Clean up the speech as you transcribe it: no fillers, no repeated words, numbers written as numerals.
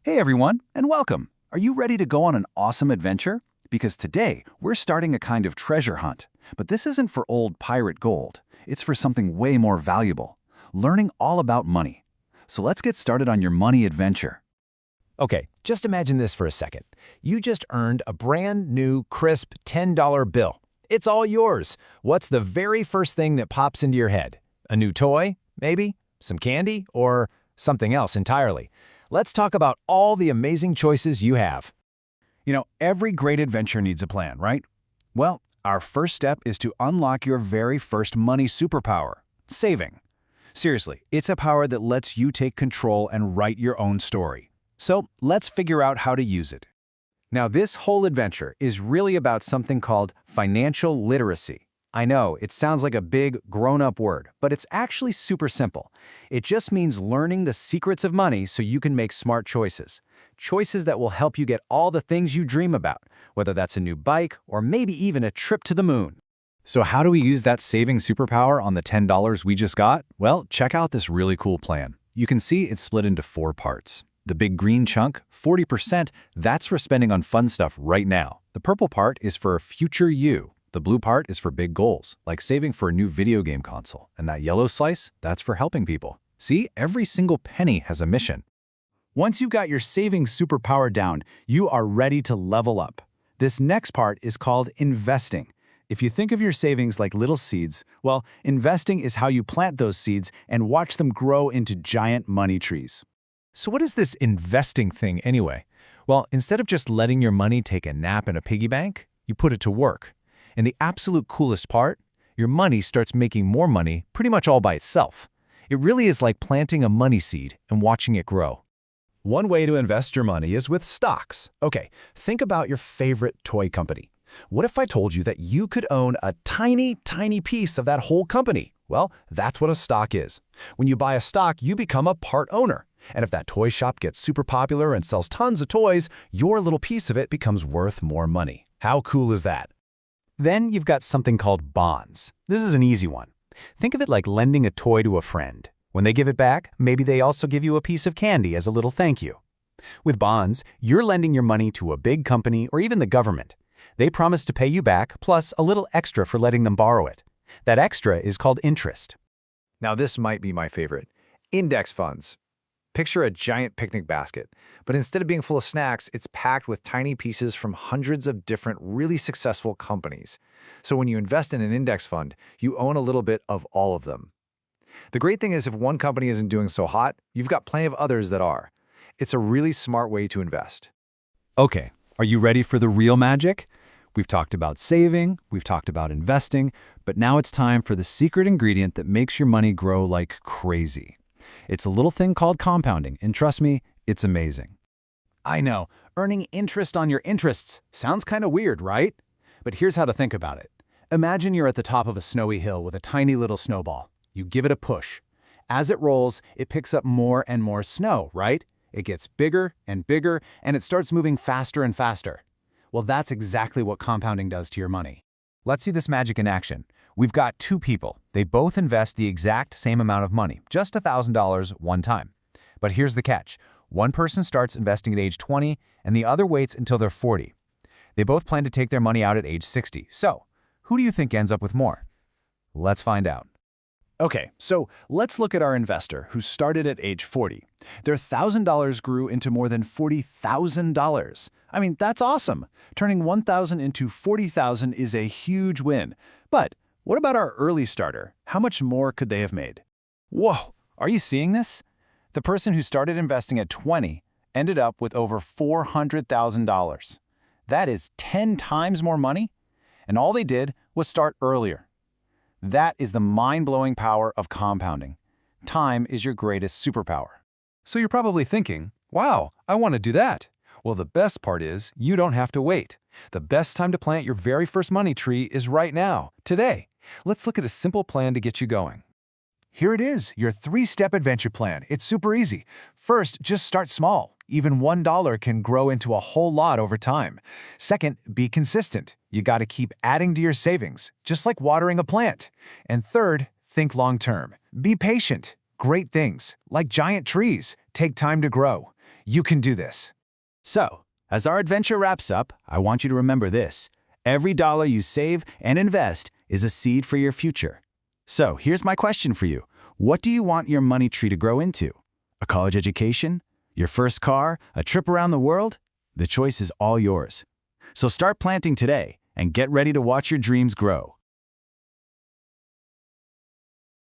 Hey everyone, and welcome. Are you ready to go on an awesome adventure? Because today, we're starting a kind of treasure hunt. But this isn't for old pirate gold. It's for something way more valuable. Learning all about money. So let's get started on your money adventure. Okay, just imagine this for a second. You just earned a brand new, crisp $10 bill. It's all yours. What's the very first thing that pops into your head? A new toy, maybe? Some candy? Or something else entirely? Let's talk about all the amazing choices you have. Every great adventure needs a plan, right? Well, our first step is to unlock your very first money superpower, saving. Seriously, it's a power that lets you take control and write your own story. So let's figure out how to use it. Now, this whole adventure is really about something called financial literacy. I know, it sounds like a big, grown-up word, but it's actually super simple. It just means learning the secrets of money so you can make smart choices. Choices that will help you get all the things you dream about, whether that's a new bike or maybe even a trip to the moon. So how do we use that saving superpower on the $10 we just got? Well, check out this really cool plan. You can see it's split into 4 parts. The big green chunk, 40%, that's for spending on fun stuff right now. The purple part is for future you. The blue part is for big goals, like saving for a new video game console. And that yellow slice, that's for helping people. See, every single penny has a mission. Once you've got your saving superpower down, you are ready to level up. This next part is called investing. If you think of your savings like little seeds, well, investing is how you plant those seeds and watch them grow into giant money trees. So what is this investing thing anyway? Well, instead of just letting your money take a nap in a piggy bank, you put it to work. And the absolute coolest part, your money starts making more money pretty much all by itself. It really is like planting a money seed and watching it grow. One way to invest your money is with stocks. Okay, think about your favorite toy company. What if I told you that you could own a tiny, tiny piece of that whole company? Well, that's what a stock is. When you buy a stock, you become a part owner. And if that toy shop gets super popular and sells tons of toys, your little piece of it becomes worth more money. How cool is that? Then you've got something called bonds. This is an easy one. Think of it like lending a toy to a friend. When they give it back, maybe they also give you a piece of candy as a little thank you. With bonds, you're lending your money to a big company or even the government. They promise to pay you back, plus a little extra for letting them borrow it. That extra is called interest. Now this might be my favorite. Index funds. Picture a giant picnic basket, but instead of being full of snacks, it's packed with tiny pieces from hundreds of different really successful companies. So when you invest in an index fund, you own a little bit of all of them. The great thing is if one company isn't doing so hot, you've got plenty of others that are. It's a really smart way to invest. Okay, are you ready for the real magic? We've talked about saving, we've talked about investing, but now it's time for the secret ingredient that makes your money grow like crazy. It's a little thing called compounding, and trust me, it's amazing. I know, earning interest on your interests sounds kind of weird, right? But here's how to think about it. Imagine you're at the top of a snowy hill with a tiny little snowball. You give it a push. As it rolls, it picks up more and more snow, right? It gets bigger and bigger, and it starts moving faster and faster. Well, that's exactly what compounding does to your money. Let's see this magic in action. We've got 2 people. They both invest the exact same amount of money, just $1,000 one time. But here's the catch. One person starts investing at age 20, and the other waits until they're 40. They both plan to take their money out at age 60. So, who do you think ends up with more? Let's find out. Okay, so let's look at our investor who started at age 40. Their $1,000 grew into more than $40,000. I mean, that's awesome. Turning $1,000 into $40,000 is a huge win. But what about our early starter? How much more could they have made? Whoa, are you seeing this? The person who started investing at 20 ended up with over $400,000. That is 10 times more money, and all they did was start earlier. That is the mind-blowing power of compounding. Time is your greatest superpower. So you're probably thinking, wow, I want to do that. Well, the best part is you don't have to wait. The best time to plant your very first money tree is right now, today. Let's look at a simple plan to get you going. Here it is, your 3-step adventure plan. It's super easy. First, just start small. Even $1 can grow into a whole lot over time. Second, be consistent. You got to keep adding to your savings, just like watering a plant. And third, think long-term. Be patient. Great things, like giant trees, take time to grow. You can do this. So, as our adventure wraps up, I want you to remember this. Every dollar you save and invest is a seed for your future. So, here's my question for you. What do you want your money tree to grow into? A college education? Your first car? A trip around the world? The choice is all yours. So start planting today and get ready to watch your dreams grow.